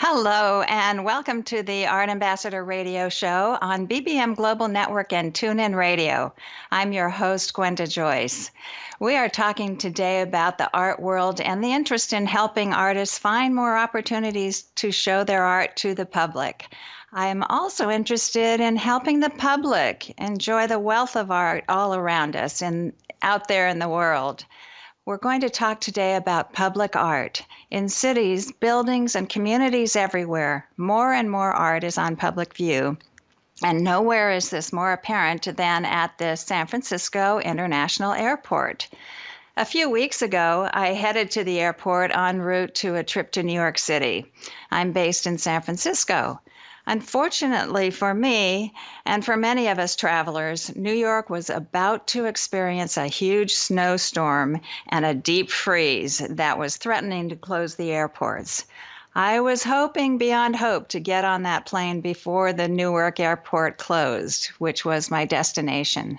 Hello, and welcome to the Art Ambassador Radio Show on BBM Global Network and TuneIn Radio. I'm your host, Gwenda Joyce. We are talking today about the art world and the interest in helping artists find more opportunities to show their art to the public. I'm also interested in helping the public enjoy the wealth of art all around us and out there in the world. We're going to talk today about public art. In cities, buildings, and communities everywhere, more and more art is on public view. And nowhere is this more apparent than at the San Francisco International Airport. A few weeks ago, I headed to the airport en route to a trip to New York City. I'm based in San Francisco. Unfortunately for me, and for many of us travelers, New York was about to experience a huge snowstorm and a deep freeze that was threatening to close the airports. I was hoping beyond hope to get on that plane before the Newark airport closed, which was my destination.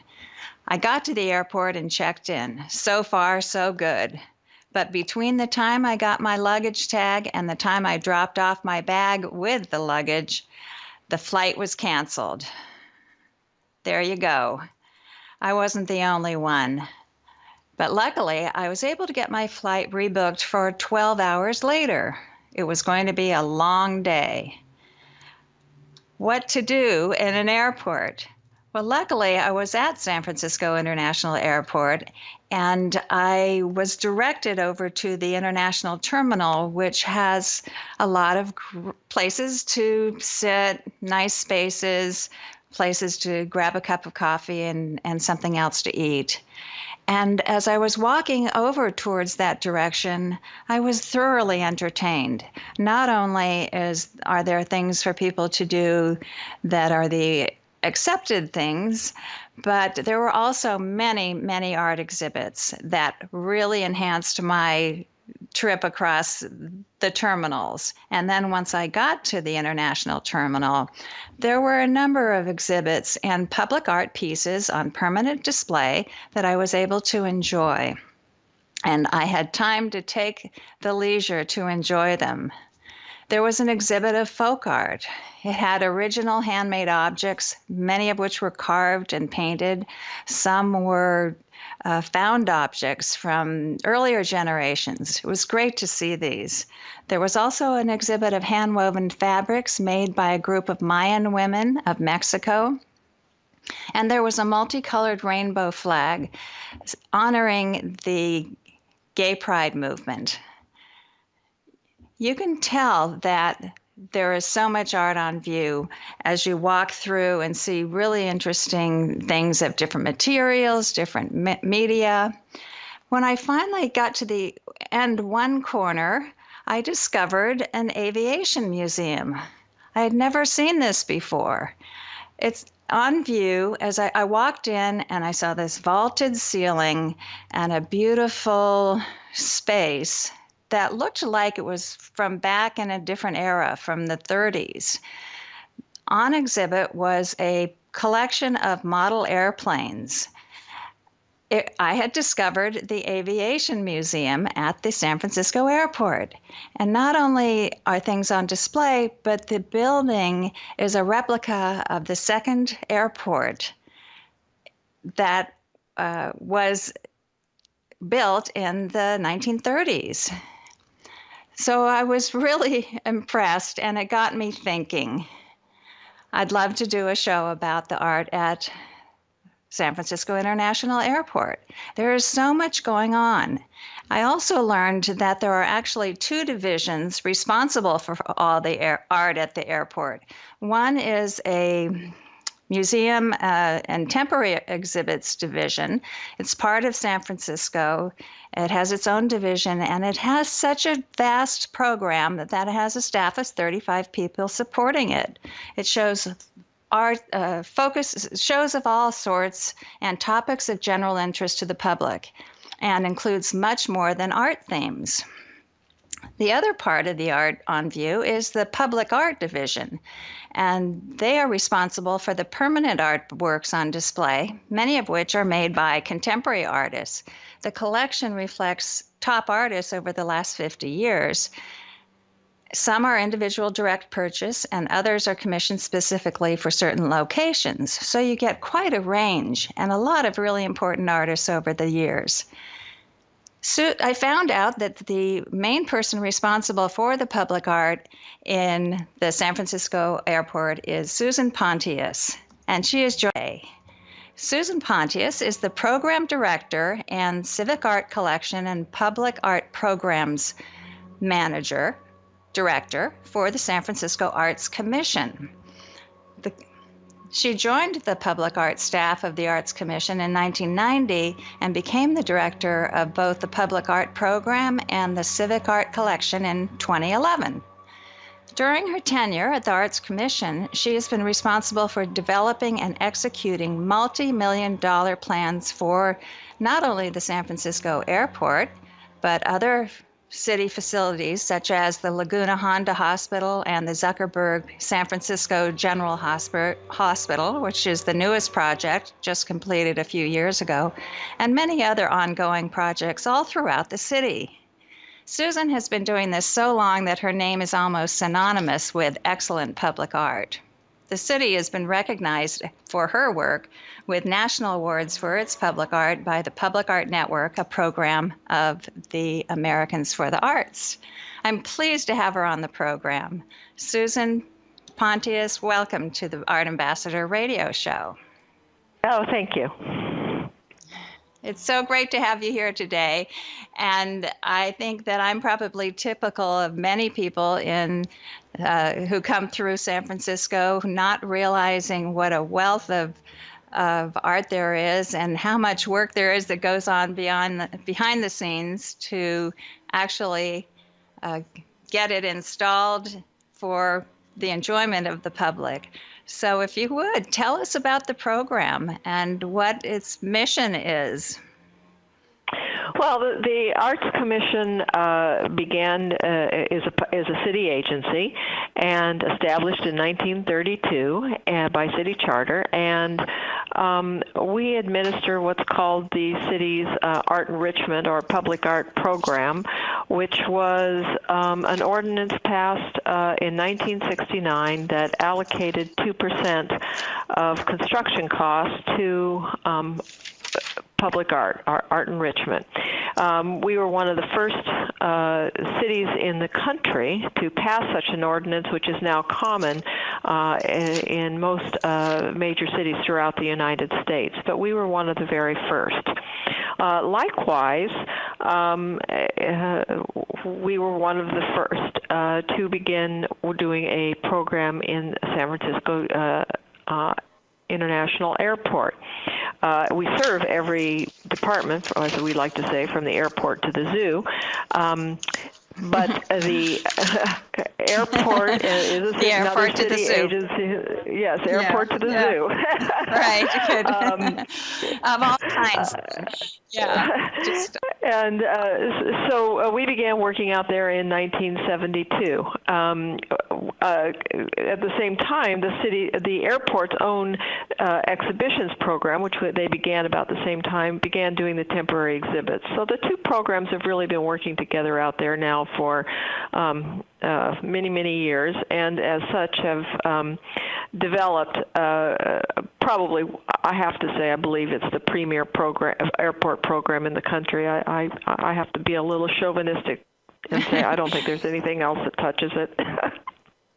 I got to the airport and checked in. So far, so good. But between the time I got my luggage tag and the time I dropped off my bag with the luggage, the flight was canceled. There you go. I wasn't the only one. But luckily, I was able to get my flight rebooked for 12 hours later. It was going to be a long day. What to do in an airport? Well, luckily, I was at San Francisco International Airport, and I was directed over to the International Terminal, which has a lot of places to sit, nice spaces, places to grab a cup of coffee and something else to eat. And as I was walking over towards that direction, I was thoroughly entertained. Not only are there things for people to do that are the accepted things, but there were also many, many art exhibits that really enhanced my trip across the terminals. And then once I got to the International Terminal, there were a number of exhibits and public art pieces on permanent display that I was able to enjoy. And I had time to take the leisure to enjoy them. There was an exhibit of folk art. It had original handmade objects, many of which were carved and painted. Some were found objects from earlier generations. It was great to see these. There was also an exhibit of hand-woven fabrics made by a group of Mayan women of Mexico. And there was a multicolored rainbow flag honoring the gay pride movement. You can tell that there is so much art on view as you walk through and see really interesting things of different materials, different media. When I finally got to the end one corner, I discovered an aviation museum. I had never seen this before. It's on view as I walked in and I saw this vaulted ceiling and a beautiful space that looked like it was from back in a different era, from the 30s. On exhibit was a collection of model airplanes. I had discovered the Aviation Museum at the San Francisco Airport. And not only are things on display, but the building is a replica of the second airport that was built in the 1930s. So I was really impressed, and it got me thinking. I'd love to do a show about the art at San Francisco International Airport. There is so much going on. I also learned that there are actually two divisions responsible for all the art at the airport. One is a museum and temporary exhibits division. It's part of San Francisco. It has its own division, and it has such a vast program that it has a staff of 35 people supporting it. It shows art, shows of all sorts and topics of general interest to the public, and includes much more than art themes. The other part of the art on view is the public art division, and they are responsible for the permanent artworks on display, many of which are made by contemporary artists. The collection reflects top artists over the last 50 years. Some are individual direct purchase, and others are commissioned specifically for certain locations. So you get quite a range and a lot of really important artists over the years. So I found out that the main person responsible for the public art in the San Francisco airport is Susan Pontious, and she is joined. Susan Pontious is the program director and civic art collection and public art programs director for the San Francisco Arts Commission. She joined the public art staff of the Arts Commission in 1990 and became the director of both the public art program and the civic art collection in 2011. During her tenure at the Arts Commission, she has been responsible for developing and executing multi-million-dollar plans for not only the San Francisco airport, but other city facilities such as the Laguna Honda Hospital and the Zuckerberg San Francisco General Hospital, which is the newest project, just completed a few years ago, and many other ongoing projects all throughout the city. Susan has been doing this so long that her name is almost synonymous with excellent public art. The city has been recognized for her work with national awards for its public art by the Public Art Network, a program of the Americans for the Arts. I'm pleased to have her on the program. Susan Pontious, welcome to the Art Ambassador radio show. Oh, thank you. It's so great to have you here today. And I think that I'm probably typical of many people who come through San Francisco, not realizing what a wealth of art there is and how much work there is that goes on behind the scenes to actually get it installed for the enjoyment of the public. So if you would, tell us about the program and what its mission is. Well, the Arts Commission began as a city agency and established in 1932 by city charter, and we administer what's called the city's art enrichment or public art program, which was an ordinance passed in 1969 that allocated 2% of construction costs to public art enrichment. We were one of the first cities in the country to pass such an ordinance, which is now common in most major cities throughout the United States, but we were one of the very first. Likewise, we were one of the first to begin doing a program in San Francisco International Airport. We serve every department, as we like to say, from the airport to the zoo. But the airport is another city agency. Yes, airport to the zoo. Right, good. Of all kinds. And so we began working out there in 1972. At the same time, the airport's own exhibitions program, which they began about the same time, began doing the temporary exhibits. So the two programs have really been working together out there now for many, many years, and as such have developed probably, I have to say, I believe it's the premier airport program in the country. I have to be a little chauvinistic and say I don't think there's anything else that touches it.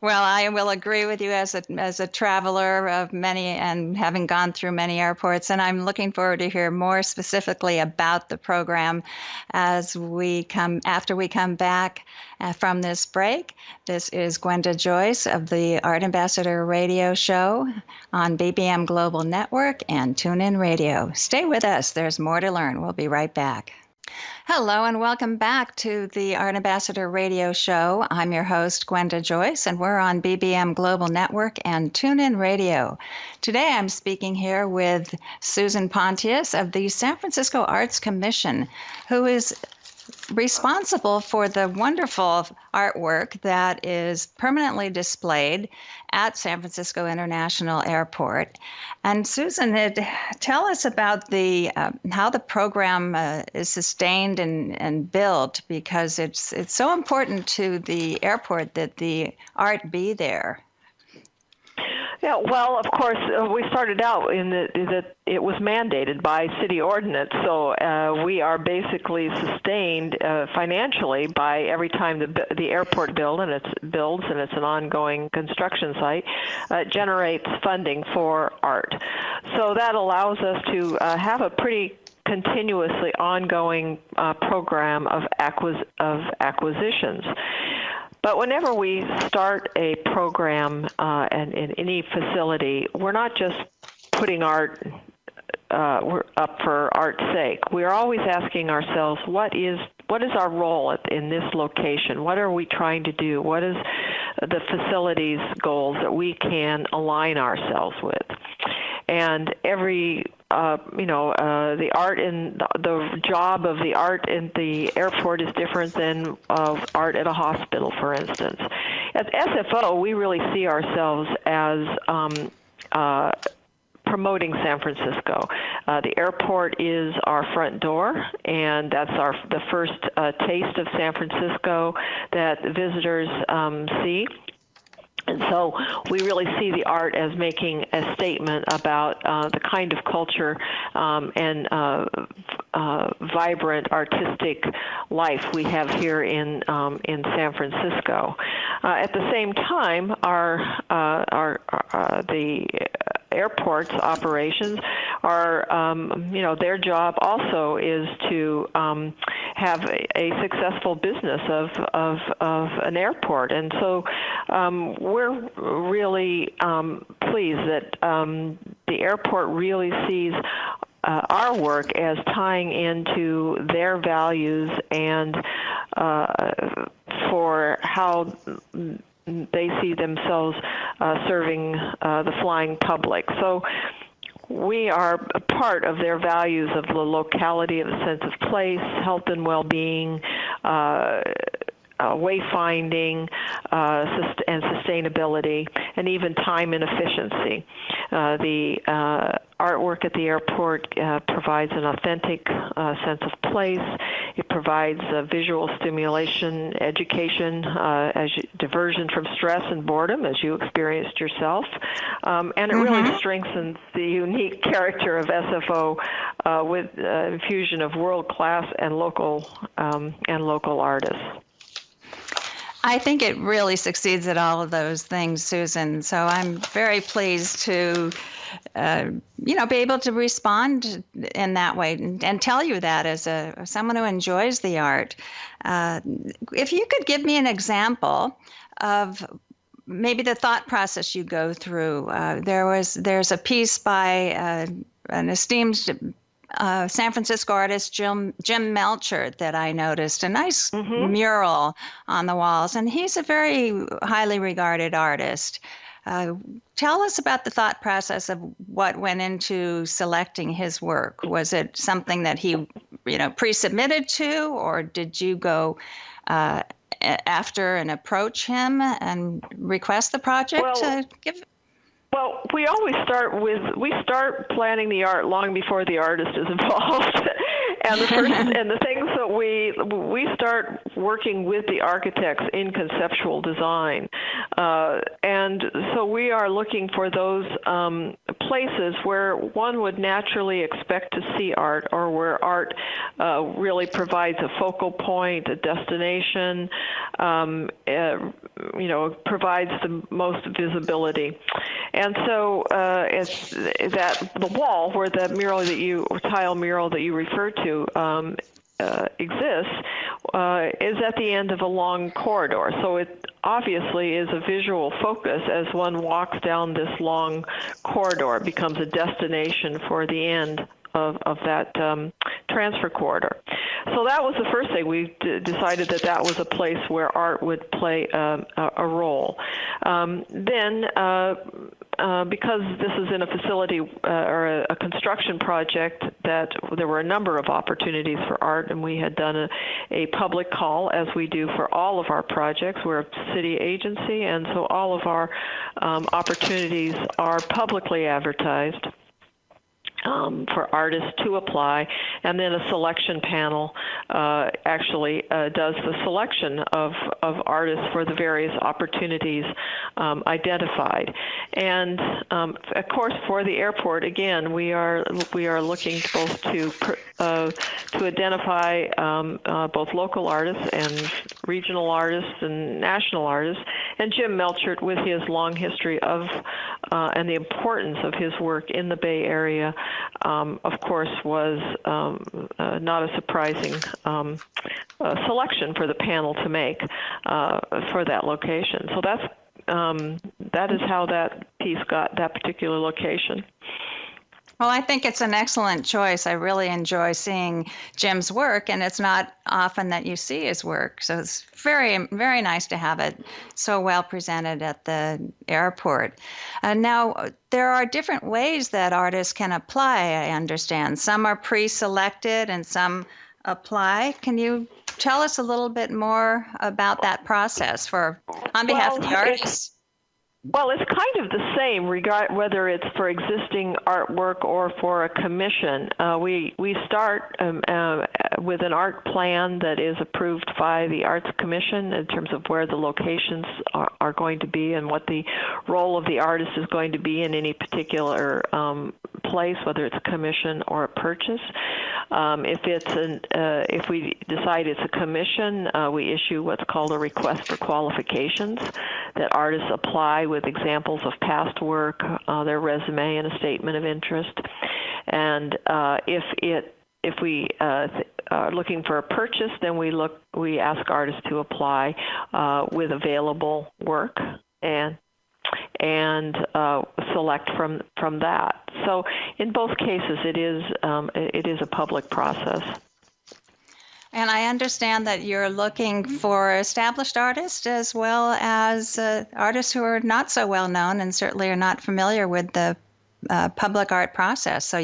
Well, I will agree with you as a traveler of many and having gone through many airports, and I'm looking forward to hear more specifically about the program after we come back from this break. This is Gwenda Joyce of the Art Ambassador radio show on BBM Global Network and TuneIn Radio. Stay with us. There's more to learn. We'll be right back. Hello and welcome back to the Art Ambassador radio show. I'm your host, Gwenda Joyce, and we're on BBM Global Network and TuneIn Radio. Today I'm speaking here with Susan Pontious of the San Francisco Arts Commission, who is responsible for the wonderful artwork that is permanently displayed at San Francisco International Airport. And Susan, tell us about the how the program is sustained and built, because it's so important to the airport that the art be there. Yeah, well, of course, we started out in that it was mandated by city ordinance, so we are basically sustained financially by every time the airport builds, and it's an ongoing construction site, generates funding for art. So that allows us to have a pretty continuously ongoing program of acquisitions. But whenever we start a program and in any facility, we're not just putting art up for art's sake. We're always asking ourselves, what is our role in this location? What are we trying to do? What is the facility's goals that we can align ourselves with? And every the art in the job of the art in the airport is different than art at a hospital, for instance. At SFO, we really see ourselves as promoting San Francisco. The airport is our front door, and that's the first taste of San Francisco that visitors see. And so we really see the art as making a statement about the kind of culture and vibrant artistic life we have here in San Francisco. At the same time, the airport's operations are, their job also is to have a successful business of an airport, and so we're really pleased that the airport really sees our work as tying into their values and for how they see themselves serving the flying public. So we are a part of their values of the locality, of a sense of place, health and well-being, wayfinding, and sustainability, and even time and efficiency. The artwork at the airport provides an authentic sense of place. It provides visual stimulation, education, diversion from stress and boredom, as you experienced yourself, and it really strengthens the unique character of SFO with infusion of world-class and local artists. I think it really succeeds at all of those things, Susan. So I'm very pleased to, be able to respond in that way and tell you that as someone who enjoys the art. If you could give me an example of maybe the thought process you go through. There's a piece by an esteemed San Francisco artist, Jim Melcher, that I noticed, a nice mural on the walls, and he's a very highly regarded artist. Tell us about the thought process of what went into selecting his work. Was it something that he, pre-submitted to, or did you go after and approach him and request the project to give? Well, we always start planning the art long before the artist is involved. And the things that we start working with the architects in conceptual design, and so we are looking for those places where one would naturally expect to see art, or where art really provides a focal point, a destination, provides the most visibility. And so it's that the wall where the tile mural that you referred to exists is at the end of a long corridor. So it obviously is a visual focus as one walks down this long corridor. It becomes a destination for the end of that transfer corridor. So that was the first thing. We decided that was a place where art would play a role. Then because this is in a facility or a construction project, that there were a number of opportunities for art, and we had done a public call, as we do for all of our projects. We're a city agency, and so all of our opportunities are publicly advertised for artists to apply, and then a selection panel actually does the selection of artists for the various opportunities identified. And of course, for the airport, again, we are looking both to identify both local artists and regional artists and national artists. And Jim Melchert, with his long history of and the importance of his work in the Bay Area, of course, was not a surprising selection for the panel to make for that location. So that is how that piece got that particular location. Well, I think it's an excellent choice. I really enjoy seeing Jim's work, and it's not often that you see his work. So it's very, very nice to have it so well presented at the airport. Now, there are different ways that artists can apply, I understand. Some are pre-selected and some apply. Can you tell us a little bit more about that process on behalf of the artists? Well, it's kind of the same, whether it's for existing artwork or for a commission. We start with an art plan that is approved by the Arts Commission in terms of where the locations are going to be and what the role of the artist is going to be in any particular place, whether it's a commission or a purchase. If we decide it's a commission, we issue what's called a request for qualifications that artists apply with examples of past work, their resume, and a statement of interest. And if we are looking for a purchase, then we ask artists to apply with available work and select from that. So in both cases, it is a public process. And I understand that you're looking for established artists as well as artists who are not so well known and certainly are not familiar with the public art process. So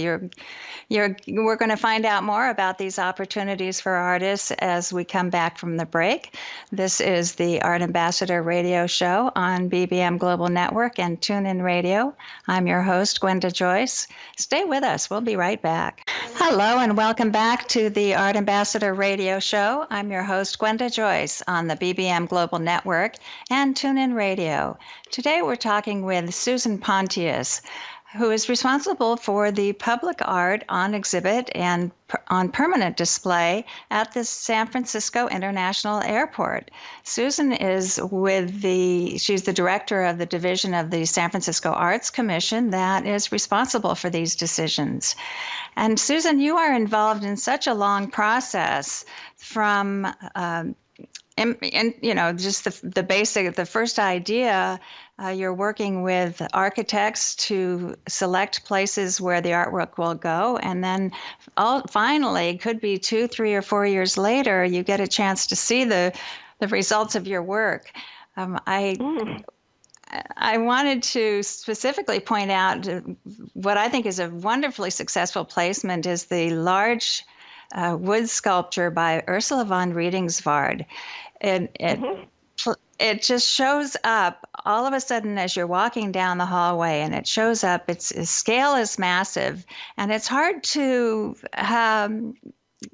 we're going to find out more about these opportunities for artists as we come back from the break. This is the Art Ambassador Radio Show on BBM Global Network and TuneIn Radio. I'm your host, Gwenda Joyce. Stay with us. We'll be right back. Hello and welcome back to the Art Ambassador Radio Show. I'm your host, Gwenda Joyce, on the BBM Global Network and TuneIn Radio. Today we're talking with Susan Pontious, who is responsible for the public art on exhibit and on permanent display at the San Francisco International Airport. Susan is she's the director of the division of the San Francisco Arts Commission that is responsible for these decisions. And Susan, you are involved in such a long process from just the first idea. You're working with architects to select places where the artwork will go, and then finally, could be 2, 3, or 4 years later, you get a chance to see the results of your work. I wanted to specifically point out what I think is a wonderfully successful placement is the large wood sculpture by Ursula von Riedingsvard. It just shows up all of a sudden as you're walking down the hallway, and it shows up. Its scale is massive, and it's hard to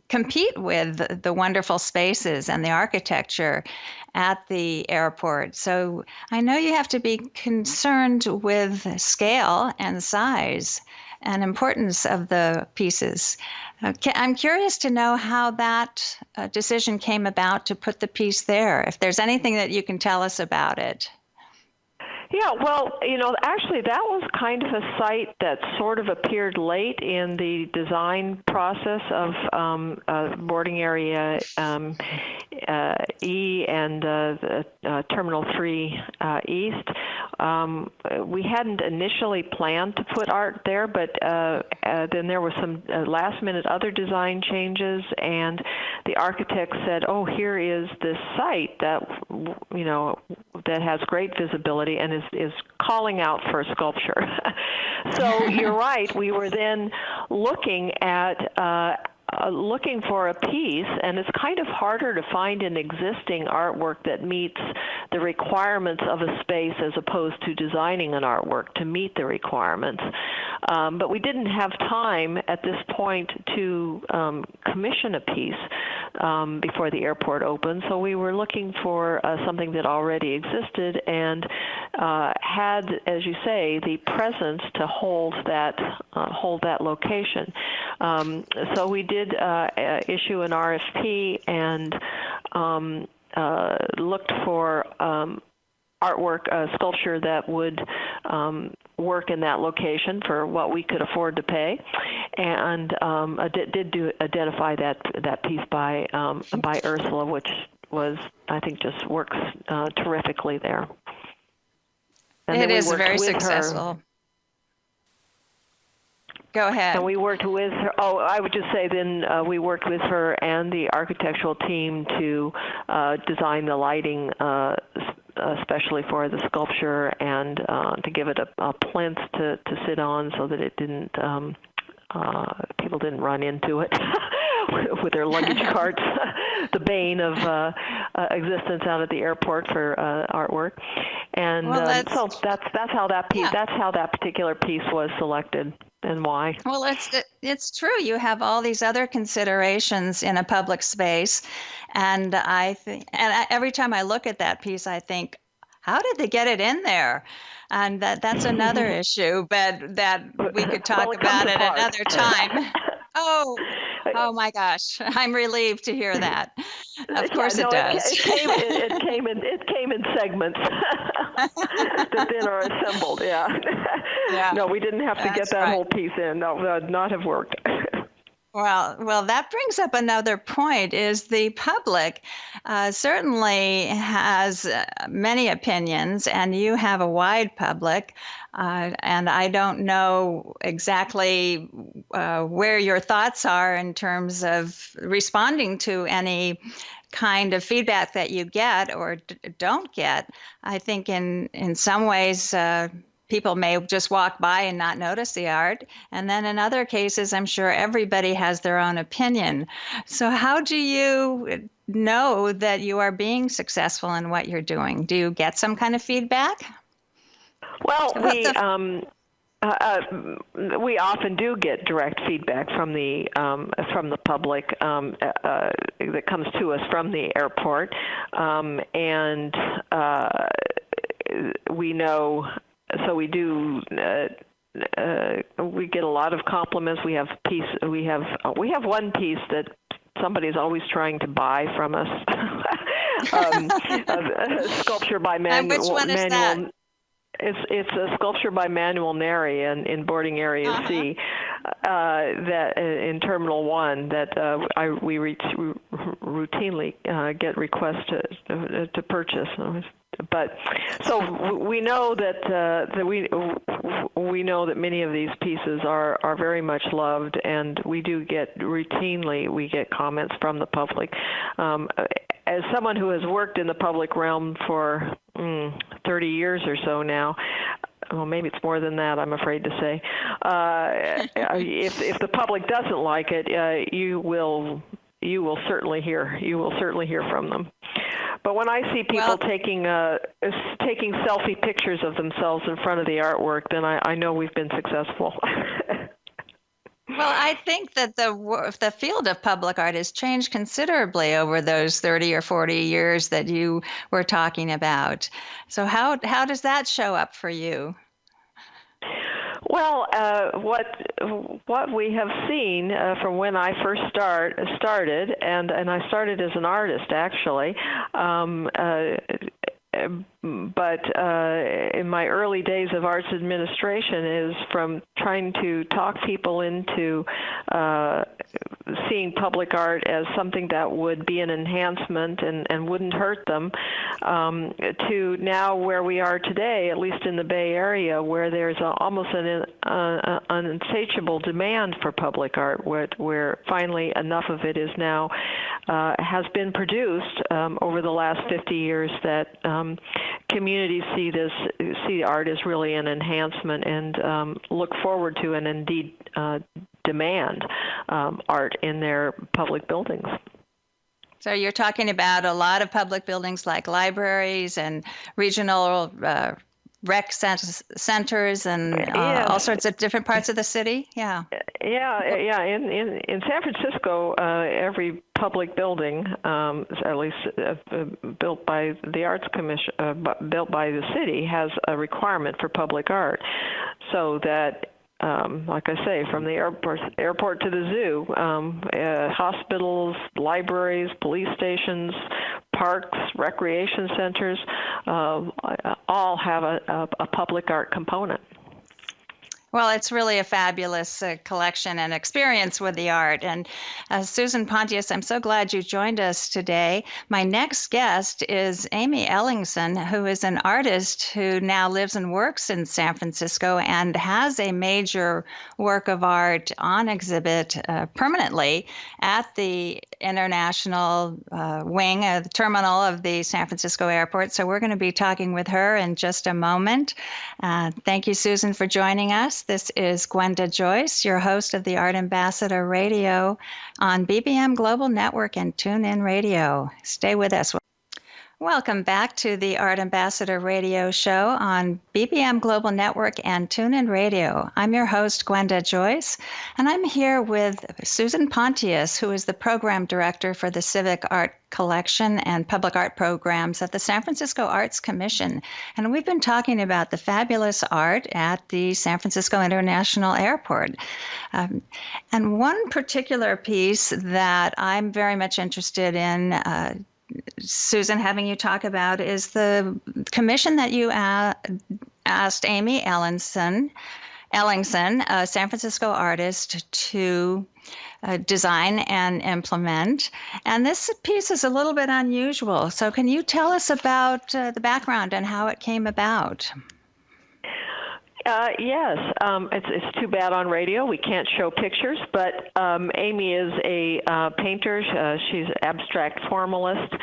compete with the wonderful spaces and the architecture at the airport. So I know you have to be concerned with scale and size and importance of the pieces. I'm curious to know how that decision came about to put the piece there, if there's anything that you can tell us about it. Yeah, well, actually that was kind of a site that sort of appeared late in the design process of boarding area E and Terminal 3 East. We hadn't initially planned to put art there, but then there were some last-minute other design changes, and the architect said, "Oh, here is this site that that has great visibility and is calling out for sculpture. So you're right. We were then looking for a piece, and it's kind of harder to find an existing artwork that meets the requirements of a space as opposed to designing an artwork to meet the requirements. But we didn't have time at this point to commission a piece before the airport opened, so we were looking for something that already existed and had, as you say, the presence to hold that location. So we did issue an RFP and looked for artwork, sculpture that would work in that location for what we could afford to pay, and did identify that piece by Ursula, which was, I think, just works terrifically there. And it is very successful. Go ahead. And we worked with her. Oh, I would just say then we worked with her and the architectural team to design the lighting, especially for the sculpture, and to give it a plinth to sit on so that it didn't people didn't run into it with their luggage carts. The bane of existence out at the airport for artwork, and so that's how that piece, that's how that particular piece was selected. And why? Well, it's true. You have all these other considerations in a public space, and every time I look at that piece, I think, how did they get it in there? And that's another issue, but that we could talk about at another time. Oh my gosh! I'm relieved to hear that. Of course, it does. It came in segments that then are assembled. Yeah. No, we didn't have to get that whole piece in. That would not have worked. Well, that brings up another point, is the public certainly has many opinions, and you have a wide public, and I don't know exactly where your thoughts are in terms of responding to any kind of feedback that you get or don't get. I think in some ways, people may just walk by and not notice the art. And then in other cases, I'm sure everybody has their own opinion. So how do you know that you are being successful in what you're doing? Do you get some kind of feedback? Well, we often do get direct feedback from the public that comes to us from the airport, and we know. So we do. We get a lot of compliments. We have one piece that somebody's always trying to buy from us. A sculpture by Manuel. And which one is that? It's a sculpture by Manuel Neri in boarding area C, that in Terminal 1 that we routinely get requests to purchase. But so we know that we know that many of these pieces are very much loved, and we do get comments from the public. As someone who has worked in the public realm for 30 years or so now, well, maybe it's more than that, I'm afraid to say. If the public doesn't like it, you will certainly hear from them. But when I see people taking selfie pictures of themselves in front of the artwork, then I know we've been successful. Well, I think that the field of public art has changed considerably over those 30 or 40 years that you were talking about. So how does that show up for you? Well, what we have seen from when I first started, and I started as an artist actually, but in my early days of arts administration is from trying to talk people into seeing public art as something that would be an enhancement and wouldn't hurt them, to now where we are today, at least in the Bay Area, where there's almost an insatiable demand for public art, where finally enough of it is now has been produced over the last 50 years that communities see art as really an enhancement and look forward to and indeed demand art in their public buildings. So you're talking about a lot of public buildings like libraries and regional rec centers and all sorts of different parts of the city. Yeah. In San Francisco, every public building, at least built by the Arts Commission, built by the city, has a requirement for public art, so that. Like I say, from the airport to the zoo, hospitals, libraries, police stations, parks, recreation centers, all have a public art component. Well, it's really a fabulous collection and experience with the art. And Susan Pontious, I'm so glad you joined us today. My next guest is Amy Ellingson, who is an artist who now lives and works in San Francisco and has a major work of art on exhibit permanently at the international wing, the terminal of the San Francisco airport. So we're going to be talking with her in just a moment. Thank you, Susan, for joining us. This is Gwenda Joyce, your host of the Art Ambassador Radio on BBM Global Network and TuneIn Radio. Stay with us. Welcome back to the Art Ambassador Radio Show on BBM Global Network and TuneIn Radio. I'm your host, Gwenda Joyce, and I'm here with Susan Pontious, who is the Program Director for the Civic Art Collection and Public Art Programs at the San Francisco Arts Commission. And we've been talking about the fabulous art at the San Francisco International Airport. And one particular piece that I'm very much interested in Susan, having you talk about is the commission that you asked Amy Ellingson, a San Francisco artist, to design and implement. And this piece is a little bit unusual. So can you tell us about the background and how it came about? Yes, it's too bad on radio we can't show pictures, but Amy is a painter. She's an abstract formalist,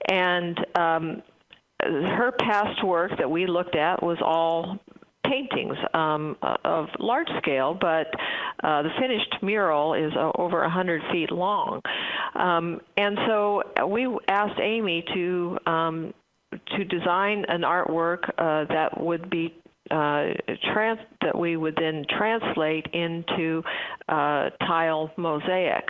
and her past work that we looked at was all paintings of large scale, but the finished mural is over 100 feet long. And so we asked Amy to design an artwork that would be that we would then translate into tile mosaic.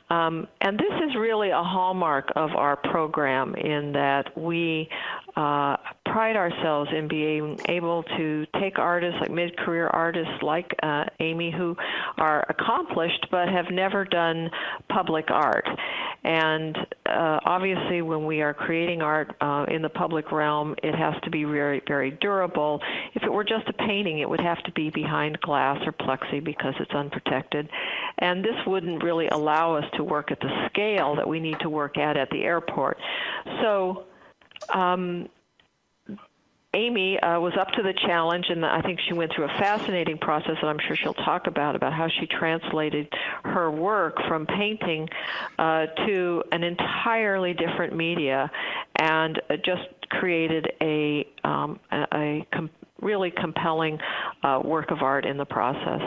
And this is really a hallmark of our program in that we pride ourselves in being able to take artists, like mid-career artists like Amy, who are accomplished but have never done public art. And obviously when we are creating art in the public realm, it has to be very, very durable. If it were just a painting, it would have to be behind glass or plexi because it's unprotected. And this wouldn't really allow us to work at the scale that we need to work at the airport. So Amy was up to the challenge, and I think she went through a fascinating process that I'm sure she'll talk about how she translated her work from painting to an entirely different media and just created a really compelling work of art in the process.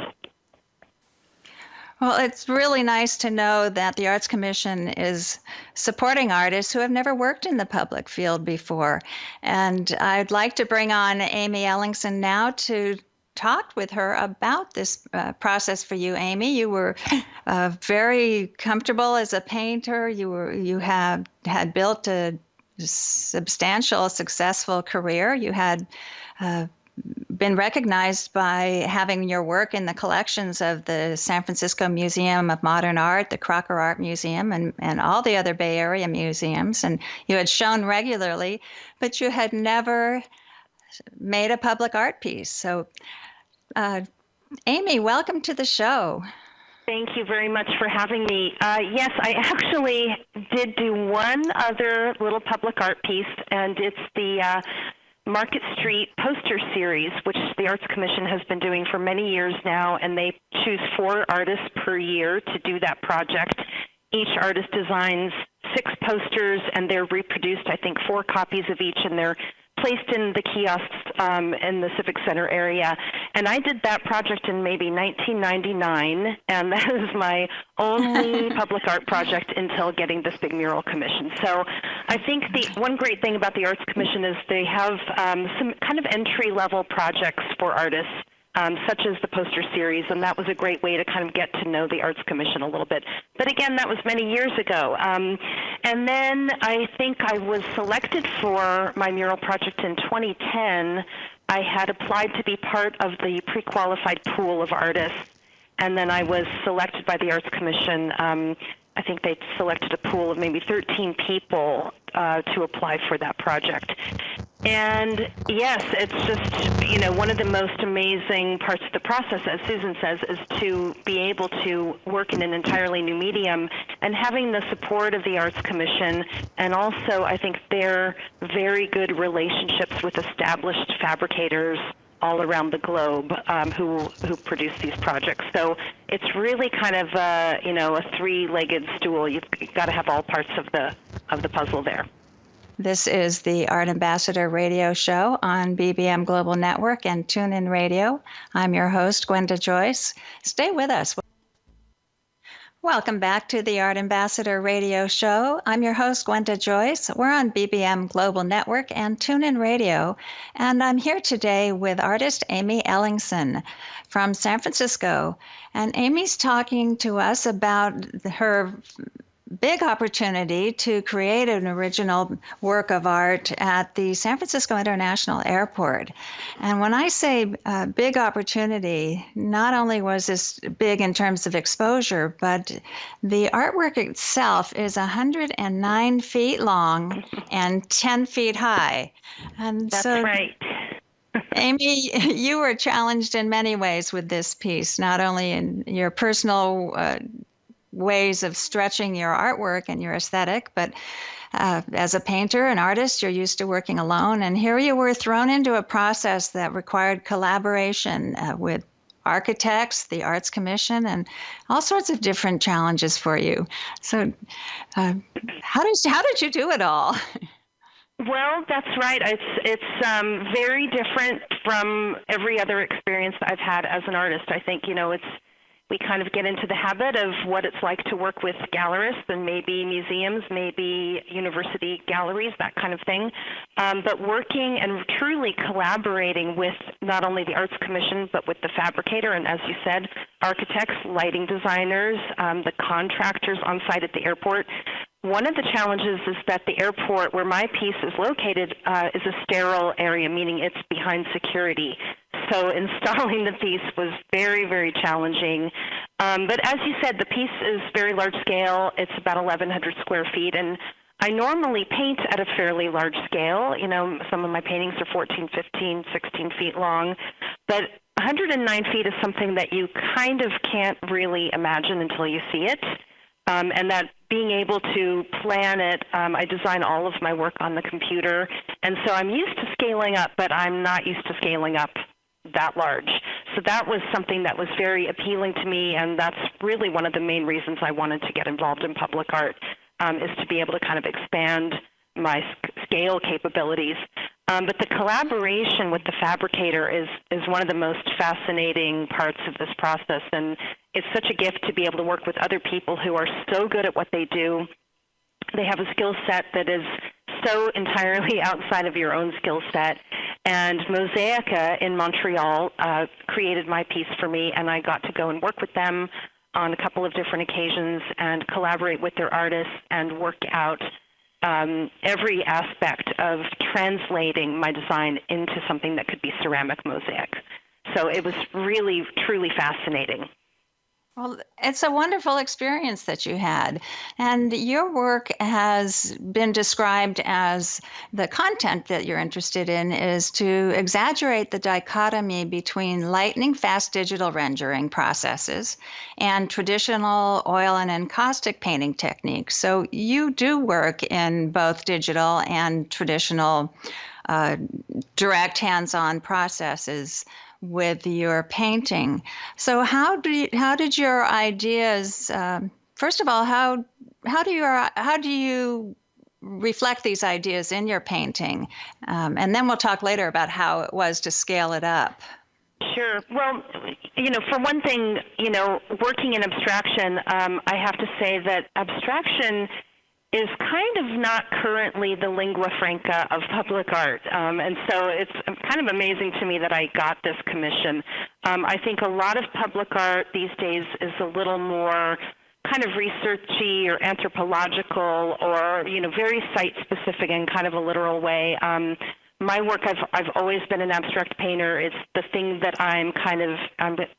Well, it's really nice to know that the Arts Commission is supporting artists who have never worked in the public field before. And I'd like to bring on Amy Ellingson now to talk with her about this process for you, Amy. You were very comfortable as a painter. You had built a substantial, successful career. You had been recognized by having your work in the collections of the San Francisco Museum of Modern Art, the Crocker Art Museum, and all the other Bay Area museums. And you had shown regularly, but you had never made a public art piece. So, Amy, welcome to the show. Thank you very much for having me. Yes, I actually did do one other little public art piece, and it's the Market Street poster series, which the Arts Commission has been doing for many years now, and they choose 4 artists per year to do that project. Each artist designs 6 posters, and they're reproduced, I think, 4 copies of each, and they're placed in the kiosks in the Civic Center area. And I did that project in maybe 1999, and that is my only public art project until getting this big mural commission. So I think the one great thing about the Arts Commission is they have some kind of entry-level projects for artists, such as the poster series, and that was a great way to kind of get to know the Arts Commission a little bit. But again, that was many years ago. And then I think I was selected for my mural project in 2010. I had applied to be part of the pre-qualified pool of artists, and then I was selected by the Arts Commission. I think they selected a pool of maybe 13 people to apply for that project. And yes, it's just, one of the most amazing parts of the process, as Susan says, is to be able to work in an entirely new medium and having the support of the Arts Commission, and also I think their very good relationships with established fabricators all around the globe who produce these projects. So it's really kind of a three-legged stool. You've got to have all parts of the puzzle there. This is the Art Ambassador Radio Show on BBM Global Network and TuneIn Radio. I'm your host, Gwenda Joyce. Stay with us. Welcome back to the Art Ambassador Radio Show. I'm your host, Gwenda Joyce. We're on BBM Global Network and TuneIn Radio, and I'm here today with artist Amy Ellingson from San Francisco. And Amy's talking to us about her big opportunity to create an original work of art at the San Francisco International Airport. And when I say big opportunity, not only was this big in terms of exposure, but the artwork itself is 109 feet long and 10 feet high. And that's so, right. Amy, you were challenged in many ways with this piece, not only in your personal ways of stretching your artwork and your aesthetic, but as a painter and artist, you're used to working alone. And here you were thrown into a process that required collaboration with architects, the Arts Commission, and all sorts of different challenges for you. So how did you do it all? Well, that's right. It's very different from every other experience I've had as an artist. I think, we kind of get into the habit of what it's like to work with gallerists and maybe museums, maybe university galleries, that kind of thing. But working and truly collaborating with not only the Arts Commission, but with the fabricator and, as you said, architects, lighting designers, the contractors on site at the airport. One of the challenges is that the airport where my piece is located is a sterile area, meaning it's behind security. So installing the piece was very, very challenging. But as you said, the piece is very large scale. It's about 1,100 square feet. And I normally paint at a fairly large scale. Some of my paintings are 14, 15, 16 feet long. But 109 feet is something that you kind of can't really imagine until you see it. And that being able to plan it, I design all of my work on the computer. And so I'm used to scaling up, but I'm not used to scaling up that large. So that was something that was very appealing to me, and that's really one of the main reasons I wanted to get involved in public art, is to be able to kind of expand my scale capabilities. But the collaboration with the fabricator is one of the most fascinating parts of this process, and it's such a gift to be able to work with other people who are so good at what they do. They have a skill set that is so entirely outside of your own skill set. And Mosaica in Montreal created my piece for me, and I got to go and work with them on a couple of different occasions and collaborate with their artists and work out every aspect of translating my design into something that could be ceramic mosaic. So it was really, truly fascinating. Well, it's a wonderful experience that you had. And your work has been described as the content that you're interested in is to exaggerate the dichotomy between lightning-fast digital rendering processes and traditional oil and encaustic painting techniques. So you do work in both digital and traditional direct hands-on processes with your painting. So how did your ideas, first of all, how do you reflect these ideas in your painting? And then we'll talk later about how it was to scale it up. Sure. Well, for one thing, working in abstraction, I have to say that abstraction is kind of not currently the lingua franca of public art. And so it's kind of amazing to me that I got this commission. I think a lot of public art these days is a little more kind of researchy or anthropological or, very site-specific in kind of a literal way. My work, I've always been an abstract painter. It's the thing that I'm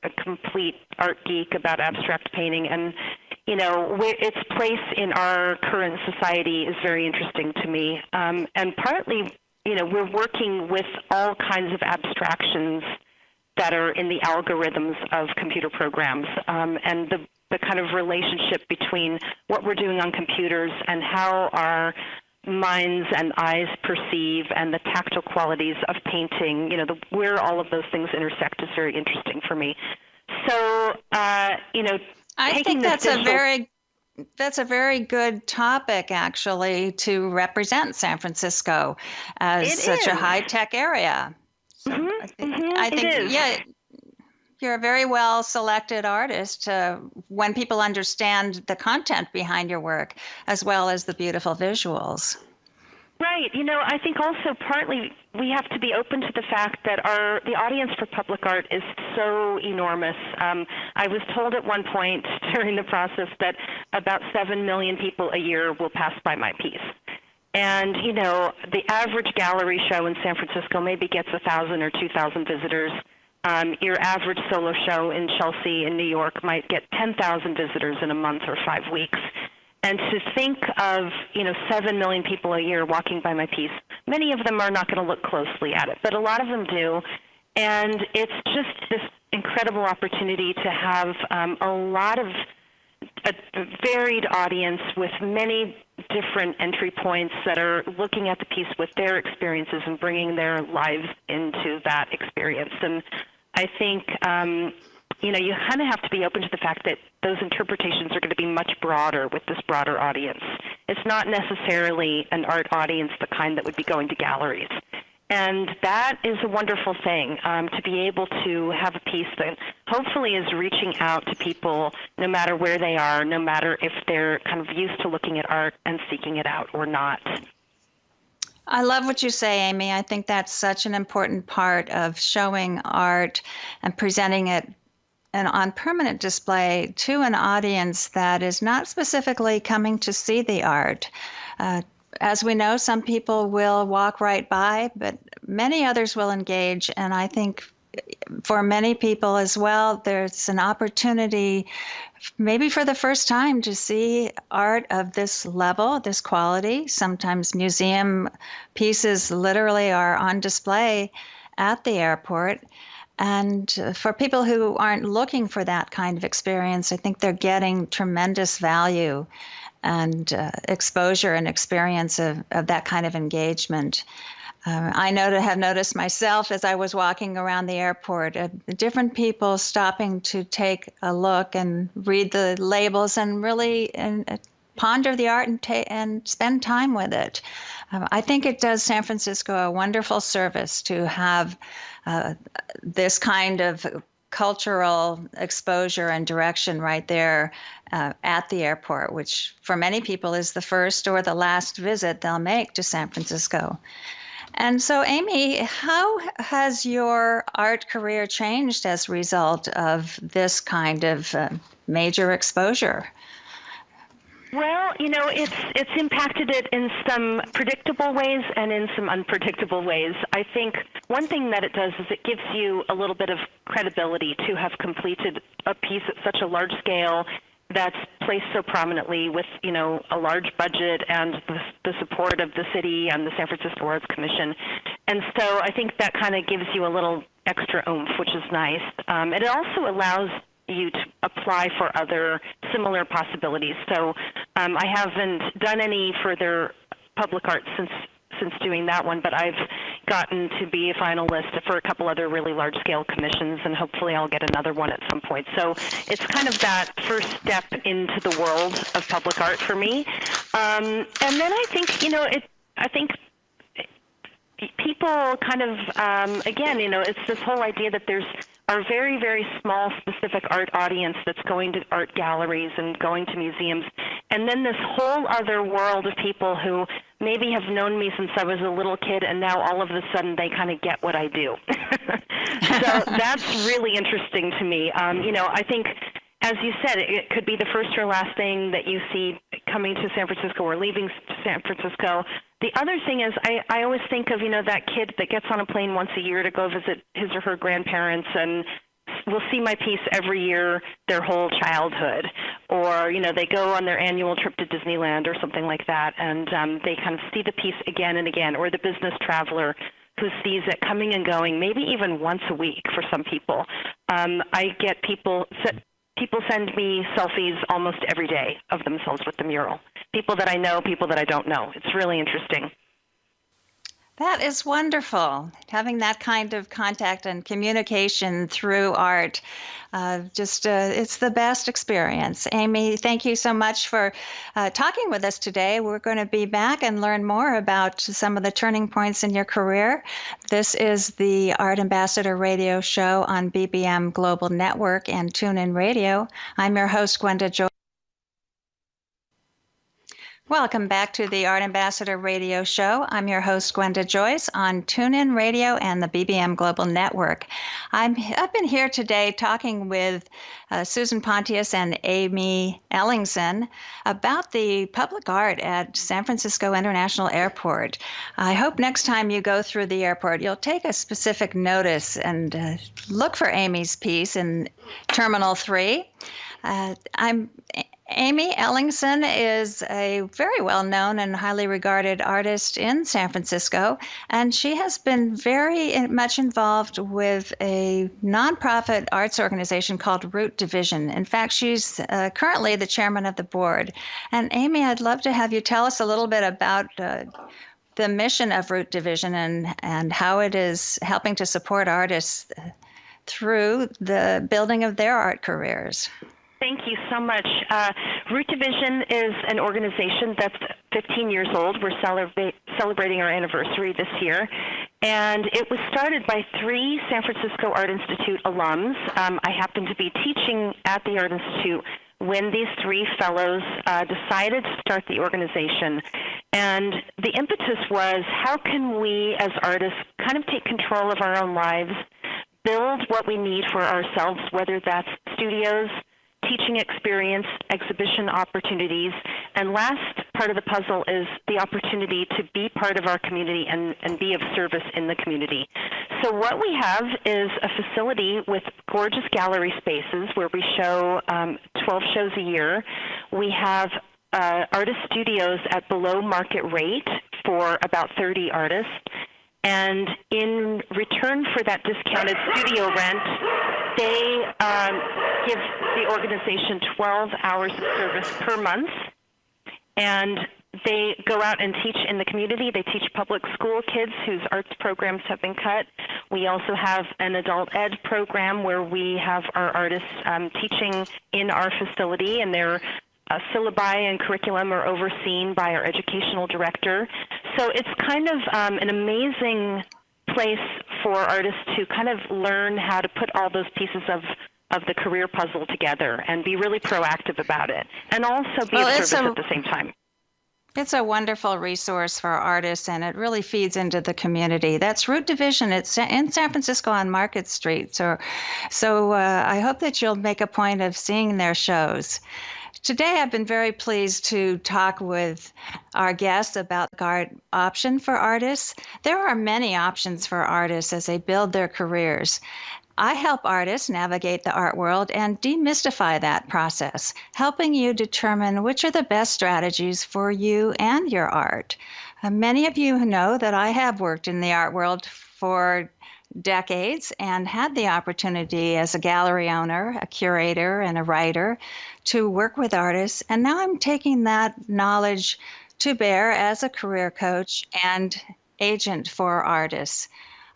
a complete art geek about abstract painting. And, its place in our current society is very interesting to me. And partly, we're working with all kinds of abstractions that are in the algorithms of computer programs. And the kind of relationship between what we're doing on computers and how our minds and eyes perceive and the tactile qualities of painting, where all of those things intersect is very interesting for me. So, I think that's a very good topic, actually, to represent San Francisco as such a high-tech area. So I think, yeah, you're a very well-selected artist when people understand the content behind your work, as well as the beautiful visuals. Right. I think also partly we have to be open to the fact that the audience for public art is so enormous. I was told at one point during the process that about 7 million people a year will pass by my piece. And, the average gallery show in San Francisco maybe gets 1,000 or 2,000 visitors. Your average solo show in Chelsea in New York might get 10,000 visitors in a month or 5 weeks. And to think of, 7 million people a year walking by my piece, many of them are not going to look closely at it, but a lot of them do. And it's just this incredible opportunity to have a varied audience with many different entry points that are looking at the piece with their experiences and bringing their lives into that experience. And I think, you kind of have to be open to the fact that those interpretations are going to be much broader with this broader audience. It's not necessarily an art audience, the kind that would be going to galleries. And that is a wonderful thing, to be able to have a piece that hopefully is reaching out to people no matter where they are, no matter if they're kind of used to looking at art and seeking it out or not. I love what you say, Amy. I think that's such an important part of showing art and presenting it and on permanent display to an audience that is not specifically coming to see the art. As we know, some people will walk right by, but many others will engage. And I think for many people as well, there's an opportunity, maybe for the first time, to see art of this level, this quality. Sometimes museum pieces literally are on display at the airport. And for people who aren't looking for that kind of experience, I think they're getting tremendous value and exposure and experience of that kind of engagement. I have noticed myself as I was walking around the airport, different people stopping to take a look and read the labels and really ponder the art and spend time with it. I think it does San Francisco a wonderful service to have this kind of cultural exposure and direction right there at the airport, which for many people is the first or the last visit they'll make to San Francisco. And so, Amy, how has your art career changed as a result of this kind of major exposure? Well, it's impacted it in some predictable ways and in some unpredictable ways. I think one thing that it does is it gives you a little bit of credibility to have completed a piece at such a large scale that's placed so prominently with, a large budget and the support of the city and the San Francisco Arts Commission. And so I think that kind of gives you a little extra oomph, which is nice. It also allows you to apply for other similar possibilities. So I haven't done any further public art since since doing that one, but I've gotten to be a finalist for a couple other really large-scale commissions, and hopefully I'll get another one at some point. So it's kind of that first step into the world of public art for me. And then I think, I think people kind of, again, it's this whole idea that there's a very, very small specific art audience that's going to art galleries and going to museums, and then this whole other world of people who maybe have known me since I was a little kid, and now all of a sudden they kind of get what I do. So that's really interesting to me. I think, as you said, it could be the first or last thing that you see coming to San Francisco or leaving San Francisco. The other thing is I always think of, that kid that gets on a plane once a year to go visit his or her grandparents and will see my piece every year their whole childhood. Or, they go on their annual trip to Disneyland or something like that, and they kind of see the piece again and again. Or the business traveler who sees it coming and going, maybe even once a week for some people. I get people send me selfies almost every day of themselves with the mural. People that I know, people that I don't know. It's really interesting. That is wonderful, having that kind of contact and communication through art. It's the best experience. Amy, thank you so much for talking with us today. We're going to be back and learn more about some of the turning points in your career. This is the Art Ambassador Radio Show on BBM Global Network and TuneIn Radio. I'm your host, Gwenda Joyce. Welcome back to the Art Ambassador Radio Show. I'm your host, Gwenda Joyce, on TuneIn Radio and the BBM Global Network. I've been here today talking with Susan Pontious and Amy Ellingson about the public art at San Francisco International Airport. I hope next time you go through the airport, you'll take a specific notice and look for Amy's piece in Terminal 3. Amy Ellingson is a very well-known and highly regarded artist in San Francisco, and she has been very much involved with a nonprofit arts organization called Root Division. In fact, she's currently the chairman of the board. And Amy, I'd love to have you tell us a little bit about the mission of Root Division and how it is helping to support artists through the building of their art careers. Thank you so much. Root Division is an organization that's 15 years old. We're celebrating our anniversary this year. And it was started by 3 San Francisco Art Institute alums. I happened to be teaching at the Art Institute when these 3 fellows decided to start the organization. And the impetus was, how can we as artists kind of take control of our own lives, build what we need for ourselves, whether that's studios, teaching experience, exhibition opportunities, and last part of the puzzle is the opportunity to be part of our community and be of service in the community. So what we have is a facility with gorgeous gallery spaces where we show 12 shows a year. We have artist studios at below market rate for about 30 artists. And in return for that discounted studio rent, they give the organization 12 hours of service per month. And they go out and teach in the community. They teach public school kids whose arts programs have been cut. We also have an adult ed program where we have our artists teaching in our facility, and their syllabi and curriculum are overseen by our educational director. So it's kind of an amazing place for artists to kind of learn how to put all those pieces of the career puzzle together and be really proactive about it, and also be of service at the same time. It's a wonderful resource for artists, and it really feeds into the community. That's Root Division. It's in San Francisco on Market Street. So I hope that you'll make a point of seeing their shows. Today, I've been very pleased to talk with our guests about the art option for artists. There are many options for artists as they build their careers. I help artists navigate the art world and demystify that process, helping you determine which are the best strategies for you and your art. Many of you know that I have worked in the art world for decades and had the opportunity as a gallery owner, a curator, and a writer to work with artists. And now I'm taking that knowledge to bear as a career coach and agent for artists.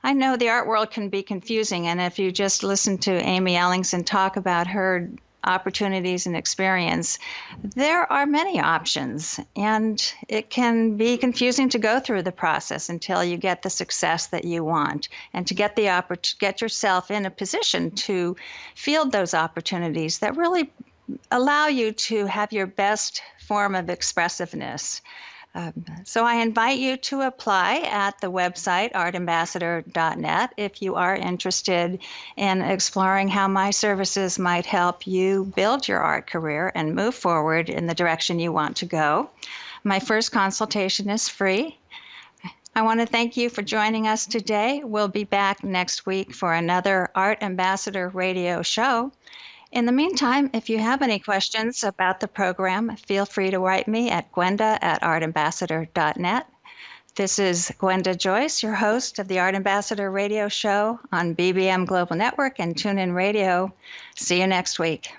I know the art world can be confusing, and if you just listen to Amy Ellingson talk about her opportunities and experience, there are many options, and it can be confusing to go through the process until you get the success that you want, and to get yourself in a position to field those opportunities that really allow you to have your best form of expressiveness. So I invite you to apply at the website artambassador.net if you are interested in exploring how my services might help you build your art career and move forward in the direction you want to go. My first consultation is free. I want to thank you for joining us today. We'll be back next week for another Art Ambassador radio show. In the meantime, if you have any questions about the program, feel free to write me at gwenda@artambassador.net. This is Gwenda Joyce, your host of the Art Ambassador radio show on BBM Global Network and TuneIn Radio. See you next week.